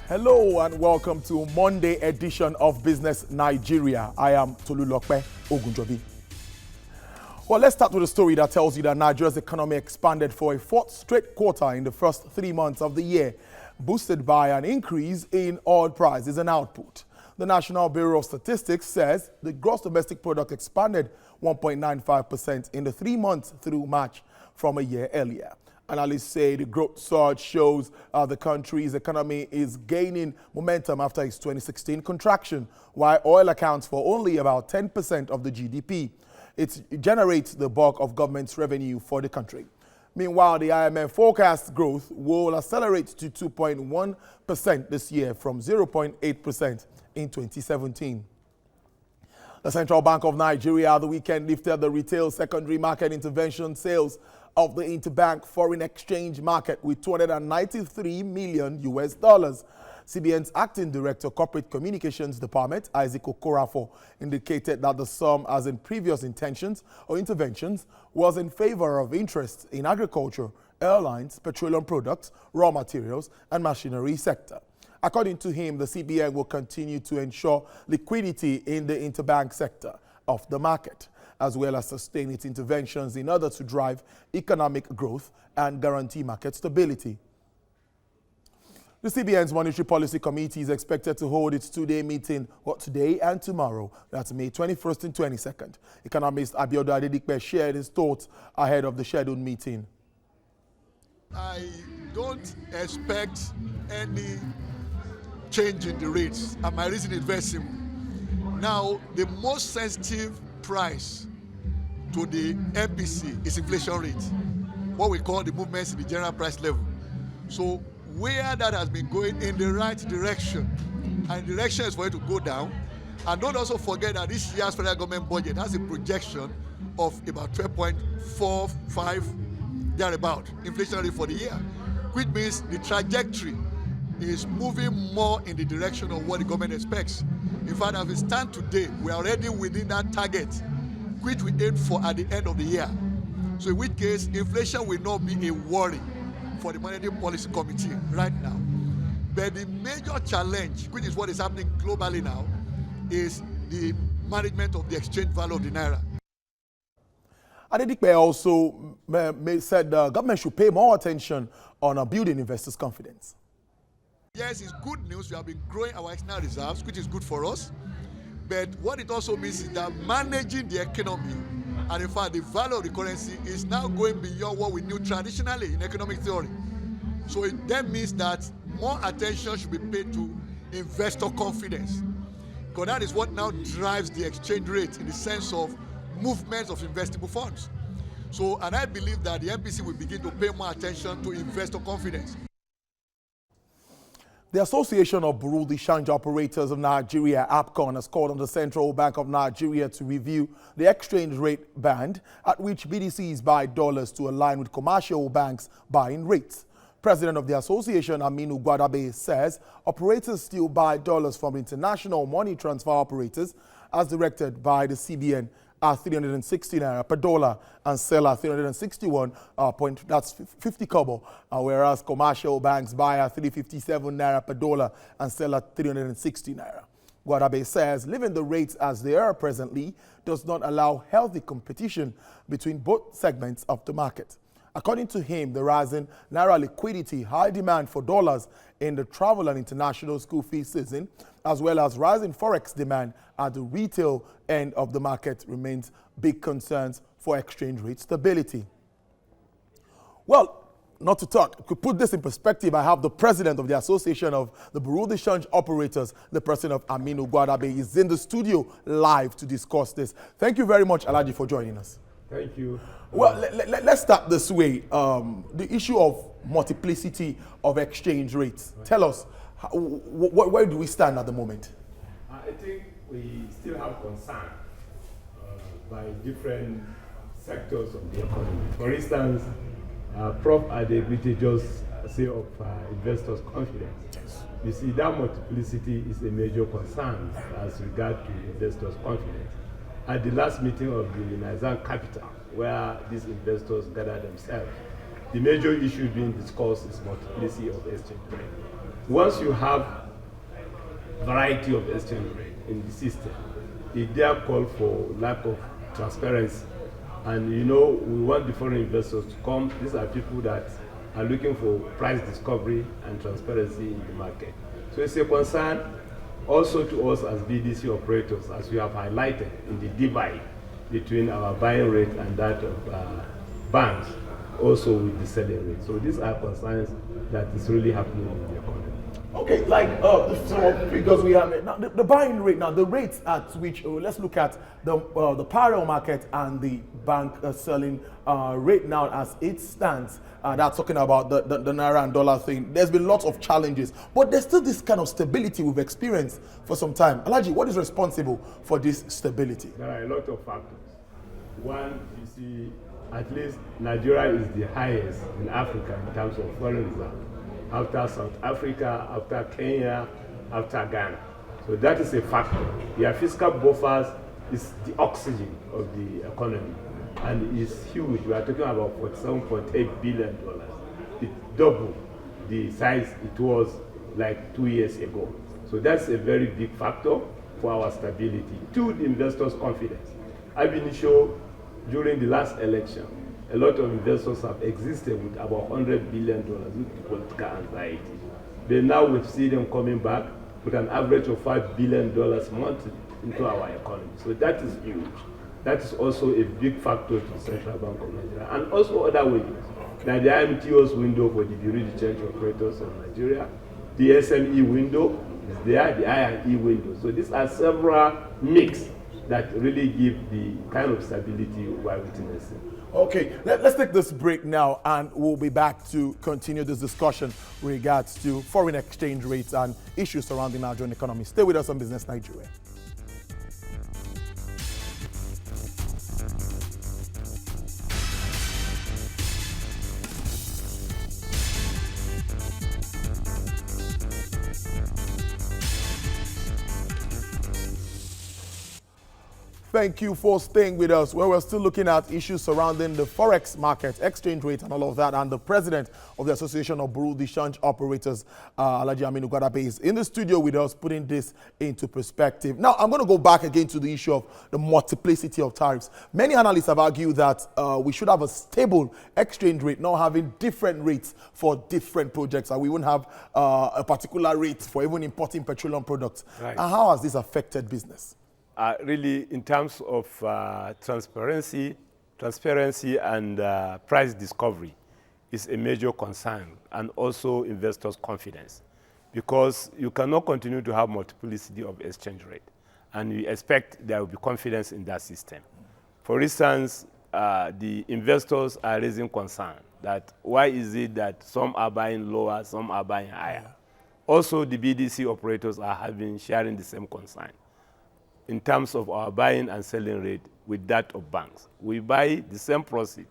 Hello and welcome to Monday edition of Business Nigeria. I am Tolulope Ogunjobi. Well, let's start with a story that tells you that Nigeria's economy expanded for a fourth straight quarter in the first 3 months of the year, boosted by an increase in oil prices and output. The National Bureau of Statistics says the gross domestic product expanded 1.95% in the 3 months through March from a year earlier. Analysts say the growth surge shows the country's economy is gaining momentum after its 2016 contraction, while oil accounts for only about 10% of the GDP. It generates the bulk of government's revenue for the country. Meanwhile, the IMF forecasts growth will accelerate to 2.1% this year from 0.8% in 2017. The Central Bank of Nigeria the weekend lifted the retail secondary market intervention sales of the interbank foreign exchange market with $293 million. CBN's acting director, Corporate Communications Department, Isaac Okorafor, indicated that the sum, as in previous intentions or interventions, was in favor of interest in agriculture, airlines, petroleum products, raw materials, and machinery sector. According to him, the CBN will continue to ensure liquidity in the interbank sector of the market, as well as sustain its interventions in order to drive economic growth and guarantee market stability. The CBN's Monetary Policy Committee is expected to hold its two-day meeting today and tomorrow. That's May 21st and 22nd. Economist Abiodun Adedipe shared his thoughts ahead of the scheduled meeting. I don't expect any change in the rates, and my reason is very simple. Now, the most sensitive price to the MPC is inflation rate, what we call the movements in the general price level. So where that has been going in the right direction, and the direction is for it to go down. And don't also forget that this year's federal government budget has a projection of about 12.45 thereabout inflation rate for the year, which means the trajectory is moving more in the direction of what the government expects. In fact, as we stand today, we are already within that target, which we aim for at the end of the year. So in which case, inflation will not be a worry for the Monetary Policy Committee right now. But the major challenge, which is what is happening globally now, is the management of the exchange value of the naira. Adedipe also said the government should pay more attention on building investors' confidence. Yes, it's good news. We have been growing our external reserves, which is good for us. But what it also means is that managing the economy, and in fact the value of the currency, is now going beyond what we knew traditionally in economic theory. So it then means that more attention should be paid to investor confidence, because that is what now drives the exchange rate in the sense of movements of investable funds. So, and I believe that the MPC will begin to pay more attention to investor confidence. The Association of Bureau de Change Operators of Nigeria, APCON, has called on the Central Bank of Nigeria to review the exchange rate band at which BDCs buy dollars to align with commercial banks' buying rates. President of the association, Aminu Gwadabe, says operators still buy dollars from international money transfer operators as directed by the CBN at 360 naira per dollar and sell at 361 that's 50 kobo, whereas commercial banks buy at 357 naira per dollar and sell at 360 naira. Gwadabe says leaving the rates as they are presently does not allow healthy competition between both segments of the market. According to him, the rising naira liquidity, high demand for dollars in the travel and international school fee season, as well as rising Forex demand at the retail end of the market remains big concerns for exchange rate stability. Well, not to talk, to put this in perspective, I have the president of the Association of the Bureau de Change Operators, the president of Aminu Gwadabe, is in the studio live to discuss this. Thank you very much, Alhaji, for joining us. Thank you. Well, let's start this way. The issue of multiplicity of exchange rates. Tell us, where do we stand at the moment? I think we still have concern by different sectors of the economy. For instance, Prof. Adebite just say of investors' confidence. Yes. You see, that multiplicity is a major concern as regard to investors' confidence. At the last meeting of the Nigerian capital, where these investors gather themselves, the major issue being discussed is multiplicity of exchange rate. once you have variety of exchange rate in the system, it there call for lack of transparency. And you know, we want the foreign investors to come. These are people that are looking for price discovery and transparency in the market. So it's a concern also to us as BDC operators, as we have highlighted in the divide between our buying rate and that of banks, also with the selling rate. So these are concerns that is really happening in the economy. Okay, like so because we have now the buying rate, now the rates at which let's look at the parallel market and the bank selling rate now as it stands. That's talking about the naira and dollar thing. There's been lots of challenges, but there's still this kind of stability we've experienced for some time. Alhaji, what is responsible for this stability? There are a lot of factors. One, you see, at least Nigeria is the highest in Africa in terms of foreign reserve, after South Africa, after Kenya, after Ghana. So that is a factor. Their fiscal buffers is the oxygen of the economy, and it's huge. We are talking about $47.8 billion. It's double the size it was like 2 years ago. So that's a very big factor for our stability. Two, the investors' confidence. I've been sure during the last election, a lot of investors have existed with about $100 billion with political anxiety. But now we see them coming back with an average of $5 billion monthly into our economy. So that is huge. That is also a big factor to the Central Bank of Nigeria. And also other windows. Like the IMTO's window for the Bureau de Change operators of Nigeria, the SME window is there, the IRE window. So these are several mix that really give the kind of stability we're witnessing. Okay, let's take this break now, and we'll be back to continue this discussion with regards to foreign exchange rates and issues surrounding our Nigerian economy. Stay with us on Business Nigeria. Thank you for staying with us, where we're still looking at issues surrounding the Forex market, exchange rate, and all of that. And the president of the Association of Bureau de Change Operators, Alhaji Aminu Gwadabe, is in the studio with us, putting this into perspective. Now, I'm going to go back again to the issue of the multiplicity of tariffs. Many analysts have argued that we should have a stable exchange rate, not having different rates for different projects, and we wouldn't have a particular rate for even importing petroleum products. Right. And how has this affected business? Really, in terms of transparency and price discovery is a major concern, and also investors' confidence, because you cannot continue to have multiplicity of exchange rate, and we expect there will be confidence in that system. For instance, the investors are raising concern that why is it that some are buying lower, some are buying higher. Also, the BDC operators are sharing the same concern in terms of our buying and selling rate with that of banks. We buy the same proceed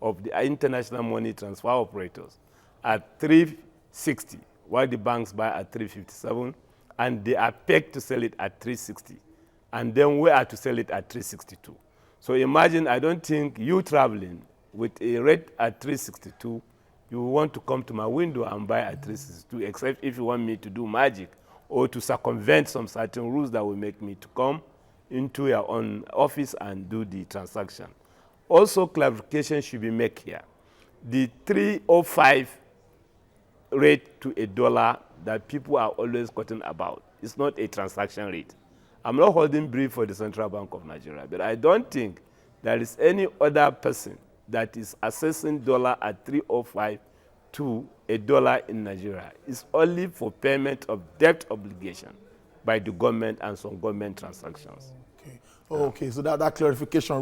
of the international money transfer operators at 360, while the banks buy at 357, and they are pegged to sell it at 360. And then we are to sell it at 362. So imagine, I don't think you traveling with a rate at 362, you want to come to my window and buy at 362, except if you want me to do magic or to circumvent some certain rules that will make me to come into your own office and do the transaction. Also, clarification should be made here. The 305 rate to a dollar that people are always quoting about is not a transaction rate. I'm not holding brief for the Central Bank of Nigeria, but I don't think there is any other person that is assessing dollar at 305 to a dollar in Nigeria. It's only for payment of debt obligation by the government and some government transactions. Okay. Okay, so that clarification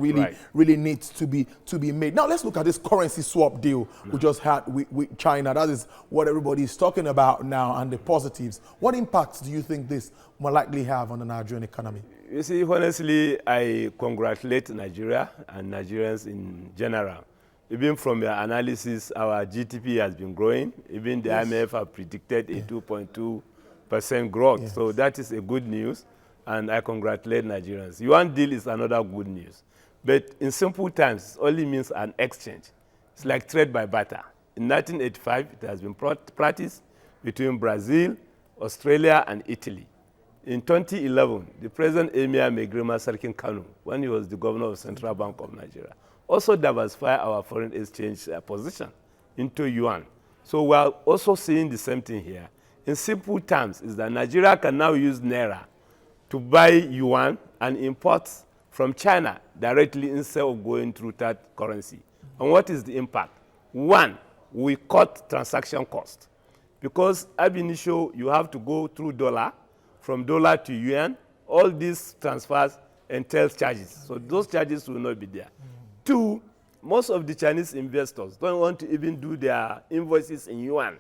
really needs to be made. Now let's look at this currency swap deal we just had with China. That is what everybody is talking about now, and the positives. What impacts do you think this will likely have on the Nigerian economy? You see, honestly, I congratulate Nigeria and Nigerians in general. Even from your analysis, our GDP has been growing. Even the IMF have predicted a 2.2% growth. Yes. So that is a good news, and I congratulate Nigerians. Yuan deal is another good news. But in simple terms, it only means an exchange. It's like trade by barter. In 1985, it has been practiced between Brazil, Australia, and Italy. In 2011, the President Emir Megrima Sarkin Kanu, when he was the governor of Central Bank of Nigeria, also diversified our foreign exchange position into yuan. So we are also seeing the same thing here. In simple terms, is that Nigeria can now use Naira to buy yuan and import from China directly instead of going through that currency. And what is the impact? One, we cut transaction cost. Because ab initio, you have to go through dollar, from dollar to yuan. All these transfers entail charges. So those charges will not be there. Two, most of the Chinese investors don't want to even do their invoices in yuan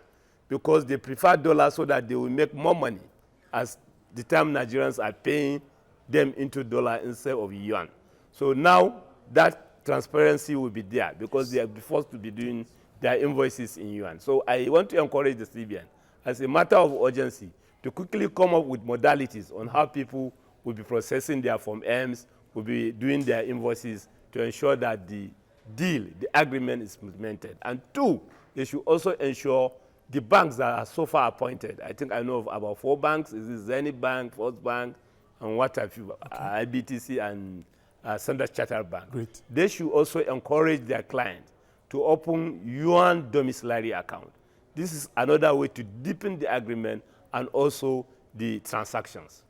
because they prefer dollars so that they will make more money as the time Nigerians are paying them into dollar instead of yuan. So now that transparency will be there because they are forced to be doing their invoices in yuan. So I want to encourage the CBN as a matter of urgency to quickly come up with modalities on how people will be processing their Form Ms, will be doing their invoices to ensure that the deal, the agreement is implemented. And two, they should also ensure the banks that are so far appointed. I think I know of about 4 banks. Is it Zenith Bank, First Bank, and what have you, IBTC and Standard Chartered Bank. Great. They should also encourage their clients to open yuan domiciliary account. This is another way to deepen the agreement and also the transactions.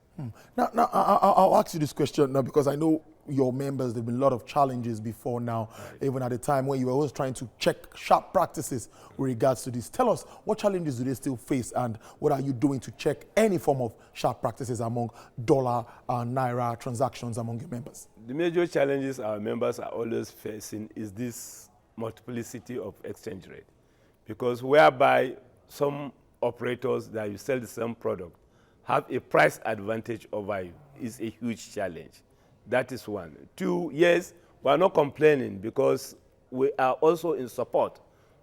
Now I'll ask you this question now because I know your members, there have been a lot of challenges before now, even at the time when you were always trying to check sharp practices with regards to this. Tell us, what challenges do they still face and what are you doing to check any form of sharp practices among dollar and naira transactions among your members? The major challenges our members are always facing is this multiplicity of exchange rate, because whereby some operators that you sell the same product have a price advantage over you is a huge challenge. That is one. Two, yes, we are not complaining because we are also in support.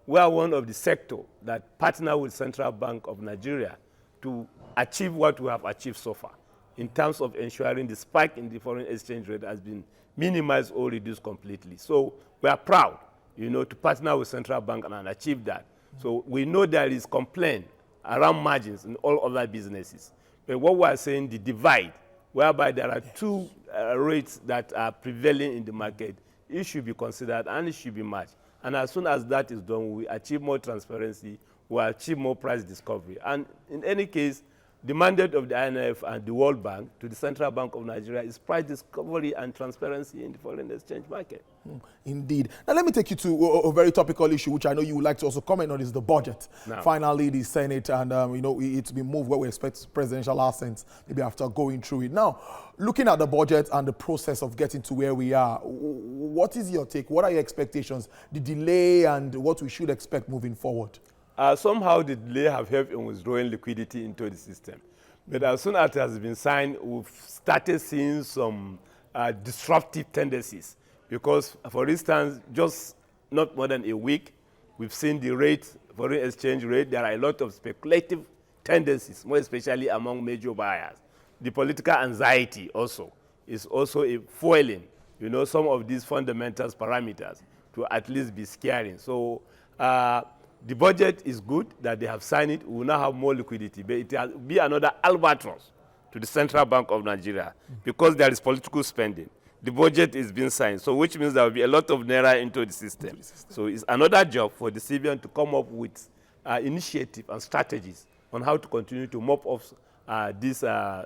We are one of the sector that partner with Central Bank of Nigeria to achieve what we have achieved so far in terms of ensuring the spike in the foreign exchange rate has been minimized or reduced completely. So we are proud, to partner with Central Bank and achieve that. So we know there is complaint around margins in all other businesses. But what we are saying, the divide, whereby there are two rates that are prevailing in the market, it should be considered and it should be matched. And as soon as that is done, we achieve more transparency, we achieve more price discovery. And in any case, the mandate of the IMF and the World Bank to the Central Bank of Nigeria is price discovery and transparency in the foreign exchange market. Indeed. Now let me take you to a very topical issue, which I know you would like to also comment on, is the budget. Now, finally, the Senate and it's been moved where we expect presidential assent maybe after going through it. Now, looking at the budget and the process of getting to where we are, what is your take? What are your expectations? The delay and what we should expect moving forward? Somehow the delay have helped in withdrawing liquidity into the system. But as soon as it has been signed, we've started seeing some disruptive tendencies. Because, for instance, just not more than a week, we've seen the rate, foreign exchange rate, there are a lot of speculative tendencies, more especially among major buyers. The political anxiety also is also a fueling, some of these fundamental parameters to at least be scaring. So the budget is good that they have signed it. We will now have more liquidity, but it will be another albatross to the Central Bank of Nigeria because there is political spending. The budget is being signed, so which means there will be a lot of naira into the system. So it's another job for the CBN to come up with initiative and strategies on how to continue to mop up this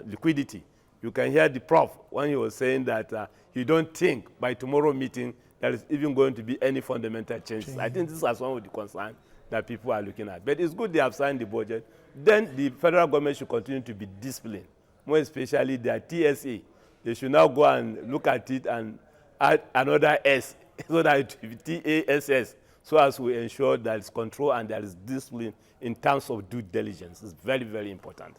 liquidity. You can hear the prof when he was saying that he don't think by tomorrow meeting there is even going to be any fundamental changes. I think this is one of the concerns that people are looking at. But it's good they have signed the budget. Then the federal government should continue to be disciplined, more especially their TSA. They should now go and look at it and add another S so that it will be TASS, so as we ensure there is control and there is discipline in terms of due diligence. It's very, very important.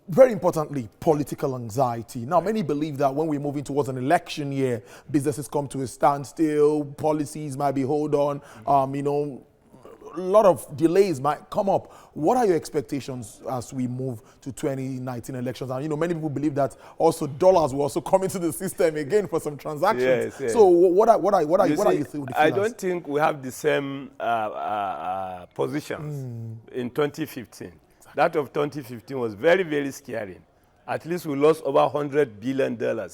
Very importantly, political anxiety. Now, many believe that when we're moving towards an election year, businesses come to a standstill, policies might be hold on, a lot of delays might come up. What are your expectations as we move to 2019 elections? And many people believe that also dollars will also come into the system again for some transactions. Yes. So what are you thinking? I don't think we have the same positions in 2015. That of 2015 was very, very scary. At least we lost over $100 billion.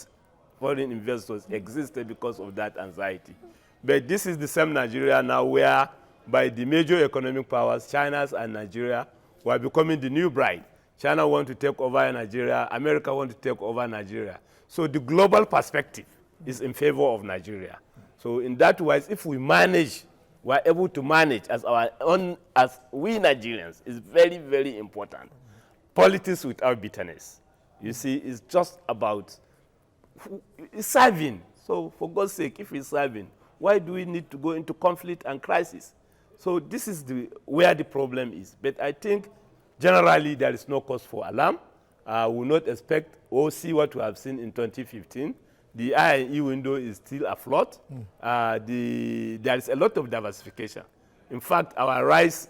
Foreign investors existed because of that anxiety. But this is the same Nigeria now where by the major economic powers, China and Nigeria, were becoming the new bride. China want to take over Nigeria, America want to take over Nigeria. So the global perspective is in favor of Nigeria. So in that wise, if we manage, we're able to manage as our own, as we Nigerians, is very, very important. Politics without bitterness. You see, it's just about serving. So for God's sake, if we're serving, why do we need to go into conflict and crisis? So this is where the problem is. But I think generally there is no cause for alarm. We will not expect or see what we have seen in 2015. The I&E window is still afloat. There is a lot of diversification. In fact, our rice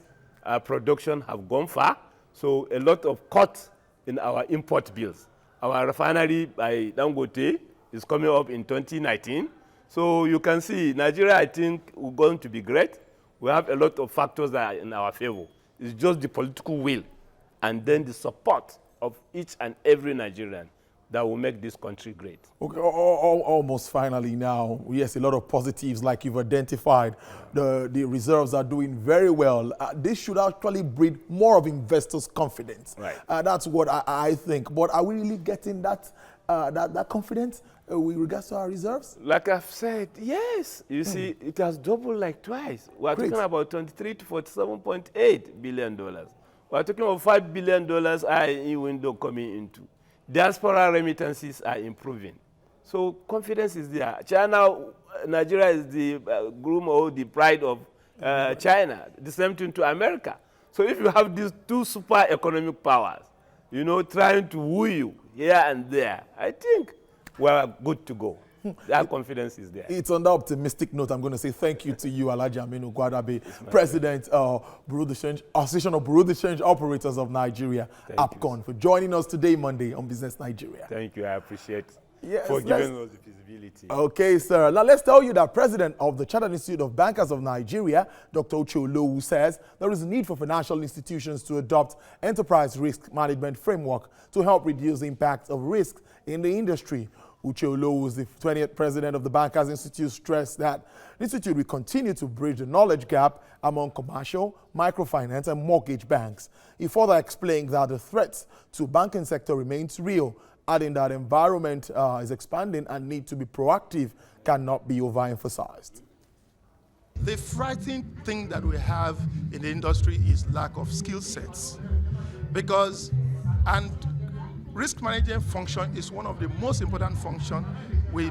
production have gone far, so a lot of cut in our import bills. Our refinery by Dangote is coming up in 2019. So you can see Nigeria, I think, we're going to be great. We have a lot of factors that are in our favor. It's just the political will and then the support of each and every Nigerian that will make this country great. Okay, almost finally now, yes, a lot of positives like you've identified. The reserves are doing very well. This should actually breed more of investors' confidence. Right. That's what I think. But are we really getting that confidence with regards to our reserves? Like I've said, yes. You see, it has doubled like twice. We're talking about 23 to $47.8 billion. We're talking about $5 billion I&E window coming into. Diaspora remittances are improving. So confidence is there. Nigeria is the groom or the pride of China. The same thing to America. So if you have these two super economic powers, you know, trying to woo you here and there, I think we're good to go. That confidence is there. It's on the optimistic note. I'm going to say thank you to you, Alhaji Aminu Gwadabe, President of Association of Bureau de Change Operators of Nigeria, APCON, for joining us today, Monday, on Business Nigeria. Thank you. I appreciate yes, for giving us the visibility. Okay, sir. Now, let's tell you that President of the Chartered Institute of Bankers of Nigeria, Dr. Uche Olowu, says there is a need for financial institutions to adopt enterprise risk management framework to help reduce the impact of risk in the industry. Uche Olowu, the 20th president of the Bankers Institute, stressed that the institute will continue to bridge the knowledge gap among commercial, microfinance, and mortgage banks. He further explained that the threats to banking sector remains real, adding that environment is expanding and need to be proactive cannot be overemphasized. The frightening thing that we have in the industry is lack of skill sets, risk management function is one of the most important functions. We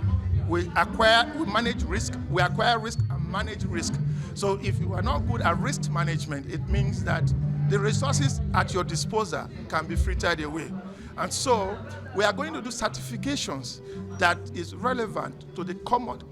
manage risk, we acquire risk and manage risk. So if you are not good at risk management, it means that the resources at your disposal can be frittered away. And so we are going to do certifications that is relevant to the current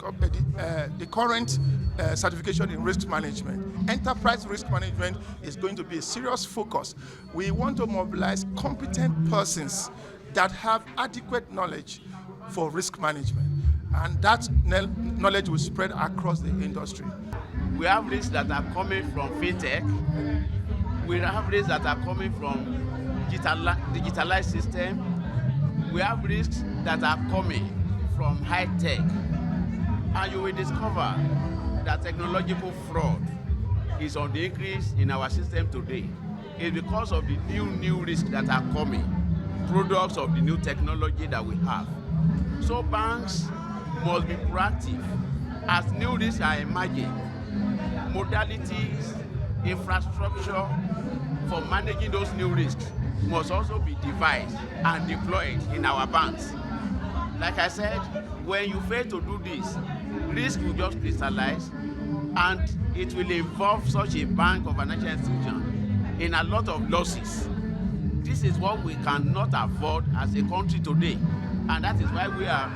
certification in risk management. Enterprise risk management is going to be a serious focus. We want to mobilize competent persons that have adequate knowledge for risk management. And that knowledge will spread across the industry. We have risks that are coming from fintech. We have risks that are coming from digitalized system. We have risks that are coming from high tech. And you will discover that technological fraud is on the increase in our system today. It's because of the new risks that are coming, products of the new technology that we have. So banks must be proactive as new risks are emerging. Modalities, infrastructure for managing those new risks must also be devised and deployed in our banks. Like I said, when you fail to do this, risk will just crystallize and it will involve such a bank or financial institution in a lot of losses. This is what we cannot afford as a country today, and that is why we are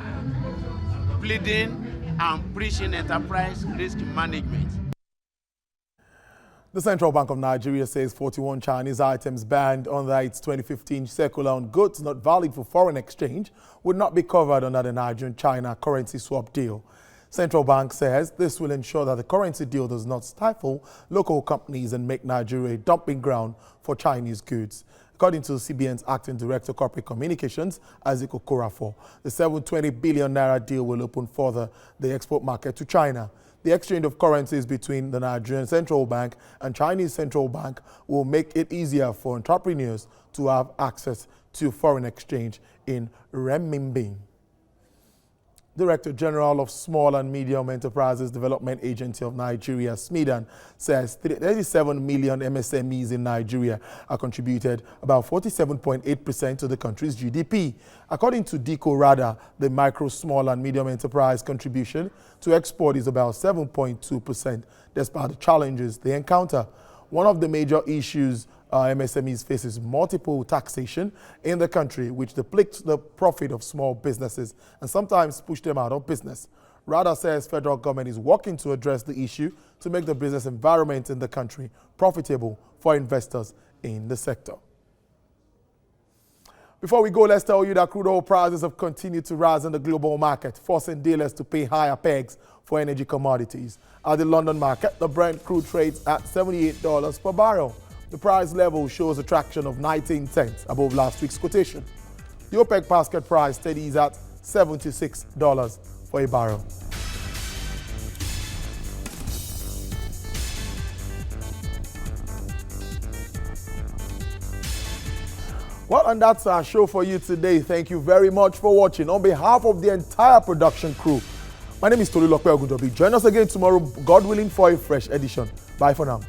pleading and preaching enterprise risk management. The Central Bank of Nigeria says 41 Chinese items banned under its 2015 circular on goods not valid for foreign exchange would not be covered under the Nigerian-China currency swap deal. Central Bank says this will ensure that the currency deal does not stifle local companies and make Nigeria a dumping ground for Chinese goods. according to CBN's Acting Director Corporate Communications, Isaac Okorafor. The 720 billion naira deal will open further the export market to China. The exchange of currencies between the Nigerian Central Bank and Chinese Central Bank will make it easier for entrepreneurs to have access to foreign exchange in renminbi. Director General of Small and Medium Enterprises Development Agency of Nigeria, SMEDAN, says 37 million MSMEs in Nigeria are contributed about 47.8% to the country's GDP. According to DICO Radar, the micro, small and medium enterprise contribution to export is about 7.2%, despite the challenges they encounter. One of the major issues MSMEs faces multiple taxation in the country, which depletes the profit of small businesses and sometimes push them out of business. Radar says federal government is working to address the issue to make the business environment in the country profitable for investors in the sector. Before we go, let's tell you that crude oil prices have continued to rise in the global market, forcing dealers to pay higher pegs for energy commodities. At the London market, the Brent crude trades at $78 per barrel. The price level shows a traction of 19 cents above last week's quotation. The OPEC basket price steadies at $76 for a barrel. Well, and that's our show for you today. Thank you very much for watching. On behalf of the entire production crew, my name is Tolu Lokpe Ogunjobi. Join us again tomorrow, God willing, for a fresh edition. Bye for now.